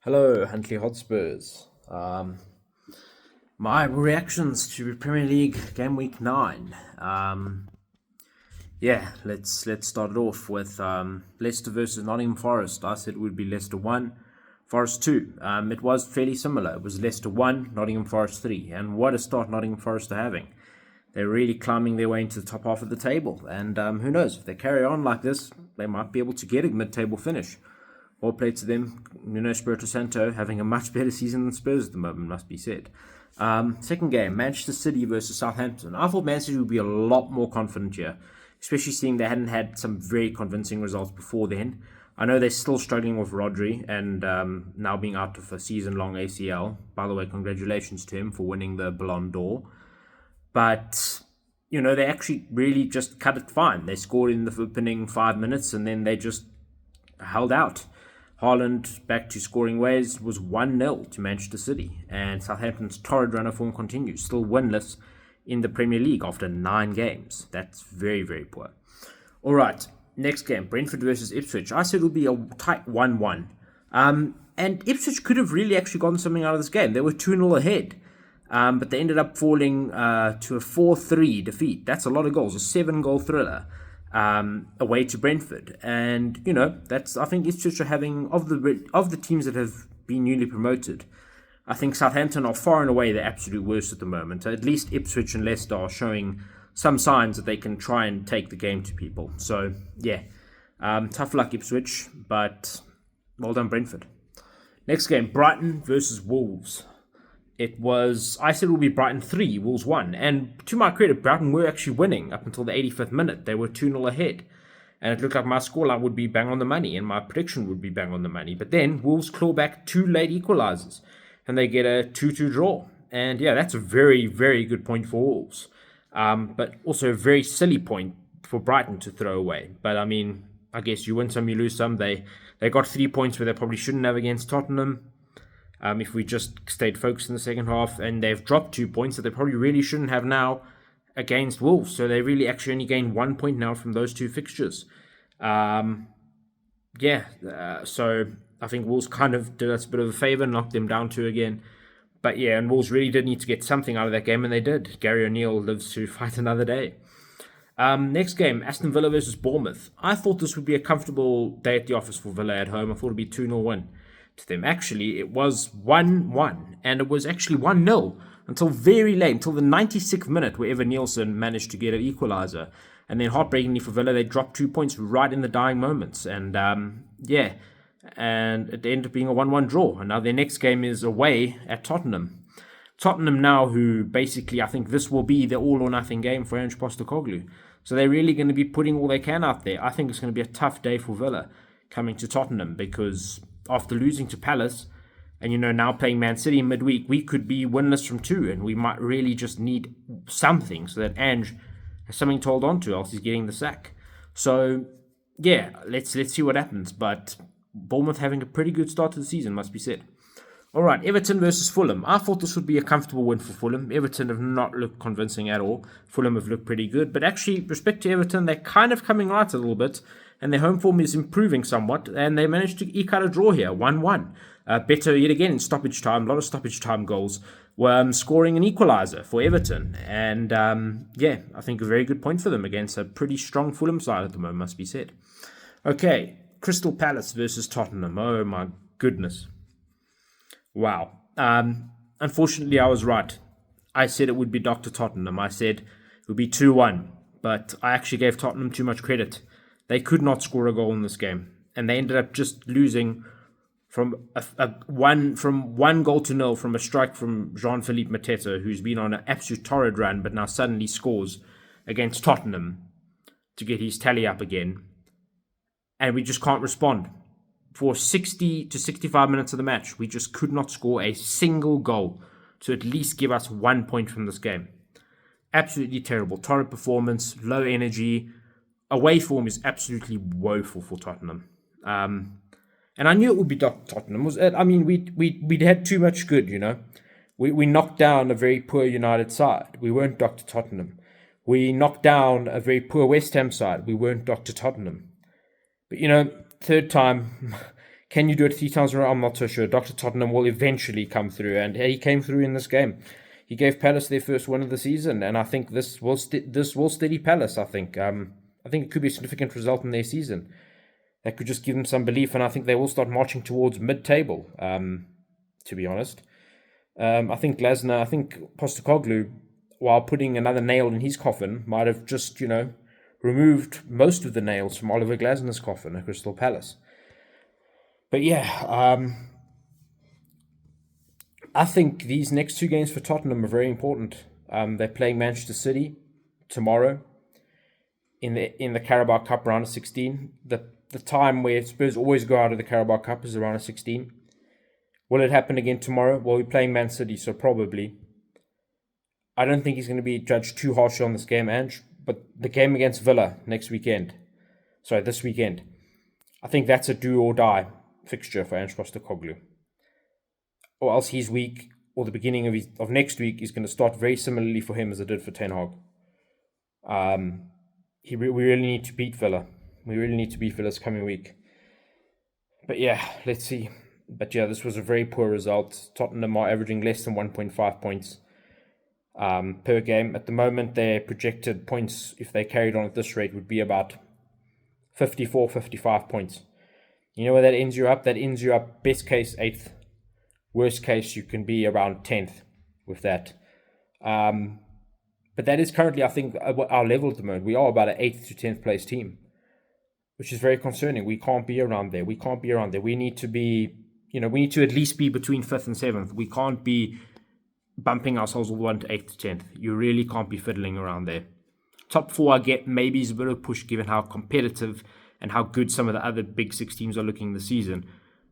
Hello, Huntley Hotspurs. My reactions to Premier League Game Week 9. Let's start it off with Leicester versus Nottingham Forest. I said it would be Leicester 1, Forest 2. It was fairly similar. It was Leicester 1, Nottingham Forest 3. And what a start Nottingham Forest are having. They're really climbing their way into the top half of the table. And who knows, if they carry on like this, they might be able to get a mid-table finish. All play to them. Espirito Santo having a much better season than Spurs at the moment, must be said. Second game, Manchester City versus Southampton. I thought Man City would be a lot more confident here, especially seeing they hadn't had some very convincing results before then. I know they're still struggling with Rodri and now being out of a season-long ACL. By the way, congratulations to him for winning the Ballon d'Or. But, they actually really just cut it fine. They scored in the opening 5 minutes and then they just held out. Haaland, back to scoring ways, was 1-0 to Manchester City, and Southampton's torrid run of form continues, still winless in the Premier League after 9 games. That's very, very poor. All right, next game, Brentford versus Ipswich. I said it would be a tight 1-1. And Ipswich could have really actually gotten something out of this game. They were 2-0 ahead, but they ended up falling to a 4-3 defeat. That's a lot of goals, a 7-goal thriller. Away to Brentford, and that's I think Ipswich are having of the teams that have been newly promoted. I think Southampton are far and away the absolute worst at the moment. At least Ipswich and Leicester are showing some signs that they can try and take the game to people. So tough luck Ipswich, but well done Brentford. Next game, Brighton versus Wolves. I said it would be Brighton 3, Wolves 1. And to my credit, Brighton were actually winning up until the 85th minute. They were 2-0 ahead. And it looked like my scoreline would be bang on the money and my prediction would be bang on the money. But then Wolves claw back 2 late equalizers and they get a 2-2 draw. And that's a very, very good point for Wolves. But also a very silly point for Brighton to throw away. But I mean, I guess you win some, you lose some. They got 3 points where they probably shouldn't have against Tottenham. If we just stayed focused in the second half, and they've dropped 2 points that they probably really shouldn't have now against Wolves. So they really actually only gained 1 point now from those 2 fixtures. So I think Wolves kind of did us a bit of a favour, knocked them down 2 again. But and Wolves really did need to get something out of that game, and they did. Gary O'Neill lives to fight another day. Next game, Aston Villa versus Bournemouth. I thought this would be a comfortable day at the office for Villa at home. I thought it would be 2-0 win to them. Actually, it was 1-1, and it was actually 1-0 until very late, until the 96th minute, where Evan Nielsen managed to get an equaliser. And then heartbreakingly for Villa, they dropped 2 points right in the dying moments. And and it ended up being a 1-1 draw. And now their next game is away at Tottenham. Tottenham now, who basically, I think this will be the all-or-nothing game for Ange Postecoglou. So they're really going to be putting all they can out there. I think it's going to be a tough day for Villa coming to Tottenham, because after losing to Palace and now playing Man City in midweek, we could be winless from 2, and we might really just need something so that Ange has something to hold on to, else he's getting the sack. So let's see what happens. But Bournemouth having a pretty good start to the season, must be said. All right, Everton versus Fulham. I thought this would be a comfortable win for Fulham. Everton have not looked convincing at all. Fulham have looked pretty good. But actually, respect to Everton, they're kind of coming right a little bit. And their home form is improving somewhat. And they managed to eke out a draw here, 1-1. Better yet again in stoppage time. A lot of stoppage time goals. Were scoring an equaliser for Everton. And I think a very good point for them against a pretty strong Fulham side at the moment, must be said. Okay, Crystal Palace versus Tottenham. Oh my goodness. Wow. Unfortunately, I was right. I said it would be Dr. Tottenham. I said it would be 2-1. But I actually gave Tottenham too much credit. They could not score a goal in this game. And they ended up just losing from one goal to nil from a strike from Jean-Philippe Mateta, who's been on an absolute torrid run, but now suddenly scores against Tottenham to get his tally up again. And we just can't respond. For 60 to 65 minutes of the match, we just could not score a single goal to at least give us 1 point from this game. Absolutely terrible. Torrid performance, low energy. Away form is absolutely woeful for Tottenham. And I knew it would be Tottenham. We'd had too much good, We knocked down a very poor United side. We weren't Dr. Tottenham. We knocked down a very poor West Ham side. We weren't Dr. Tottenham. But, third time Can you do it 3 times in a row? I'm not so sure. Dr. Tottenham will eventually come through, and he came through in this game. He gave Palace their first win of the season, and I think this will steady Palace. I think it could be a significant result in their season. That could just give them some belief, and I think they will start marching towards mid-table. To be honest, I think Postecoglou, while putting another nail in his coffin, might have just removed most of the nails from Oliver Glasner's coffin at Crystal Palace. But yeah, I think these next 2 games for Tottenham are very important. They're playing Manchester City tomorrow in the Carabao Cup round of 16. The time where Spurs always go out of the Carabao Cup is the round of 16. Will it happen again tomorrow? Well, we're playing Man City, so probably. I don't think he's going to be judged too harshly on this game, Ange. But the game against Villa this weekend, I think that's a do or die fixture for Ange Postecoglou. Or else he's weak, or the beginning of next week is going to start very similarly for him as it did for Ten Hag. We really need to beat Villa. We really need to beat Villa this coming week. But yeah, let's see. But yeah, this was a very poor result. Tottenham are averaging less than 1.5 points per game. At the moment, their projected points, if they carried on at this rate, would be about 54, 55 points. You know where that ends you up? That ends you up best case 8th. Worst case, you can be around 10th with that. But that is currently, I think, our level at the moment. We are about an 8th to 10th place team, which is very concerning. We can't be around there. We need to be, we need to at least be between 5th and 7th. We can't be bumping ourselves all the way to 8th to 10th. You really can't be fiddling around there. Top 4, I get maybe is a bit of a push given how competitive and how good some of the other big 6 teams are looking this season.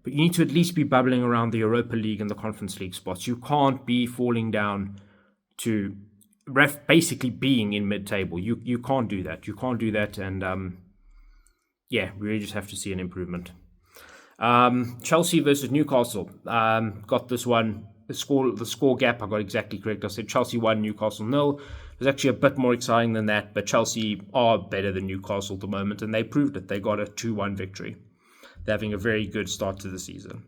But you need to at least be bubbling around the Europa League and the Conference League spots. You can't be falling down to basically being in mid-table. You can't do that. And we really just have to see an improvement. Chelsea versus Newcastle. Got this one. The score gap I got exactly correct. I said Chelsea 1, Newcastle 0. It was actually a bit more exciting than that, but Chelsea are better than Newcastle at the moment, and they proved it. They got a 2-1 victory. They're having a very good start to the season,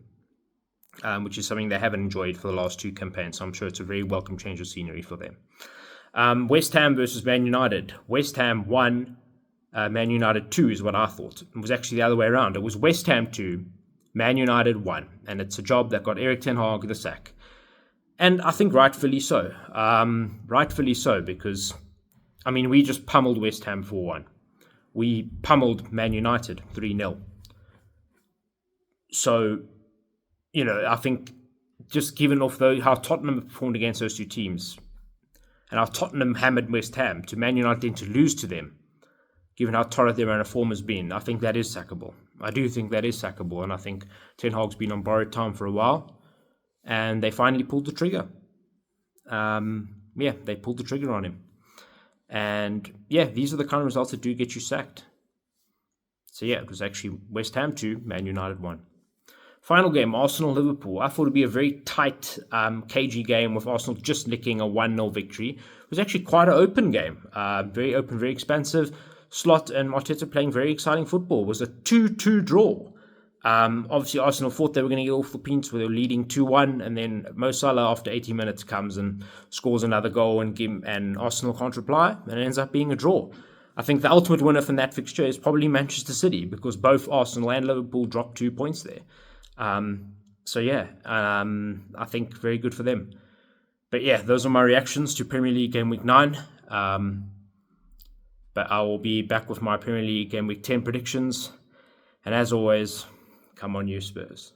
which is something they haven't enjoyed for the last 2 campaigns. So I'm sure it's a very welcome change of scenery for them. West Ham versus Man United. West Ham 1, Man United 2 is what I thought. It was actually the other way around. It was West Ham 2, Man United 1. And it's a job that got Erik ten Hag the sack. And I think rightfully so. Because, we just pummeled West Ham 4-1. We pummeled Man United 3-0. So, I think just given off how Tottenham performed against those 2 teams, and how Tottenham hammered West Ham, to Man United then to lose to them, given how torrid their run of form has been, I think that is sackable. I do think that is sackable, and I think Ten Hag's been on borrowed time for a while, and they finally pulled the trigger. They pulled the trigger on him. And these are the kind of results that do get you sacked. So it was actually West Ham 2, Man United 1. Final game, Arsenal-Liverpool. I thought it would be a very tight, cagey game with Arsenal just nicking a 1-0 victory. It was actually quite an open game. Very open, very expansive. Slot and Arteta playing very exciting football. It was a 2-2 draw. Obviously, Arsenal thought they were going to get off the points where they were leading 2-1, and then Mo Salah, after 80 minutes, comes and scores another goal, and Arsenal can't reply, and it ends up being a draw. I think the ultimate winner from that fixture is probably Manchester City, because both Arsenal and Liverpool dropped 2 points there. I think very good for them. But those are my reactions to Premier League Game Week 9. But I will be back with my Premier League Game Week 10 predictions. And as always, come on you Spurs.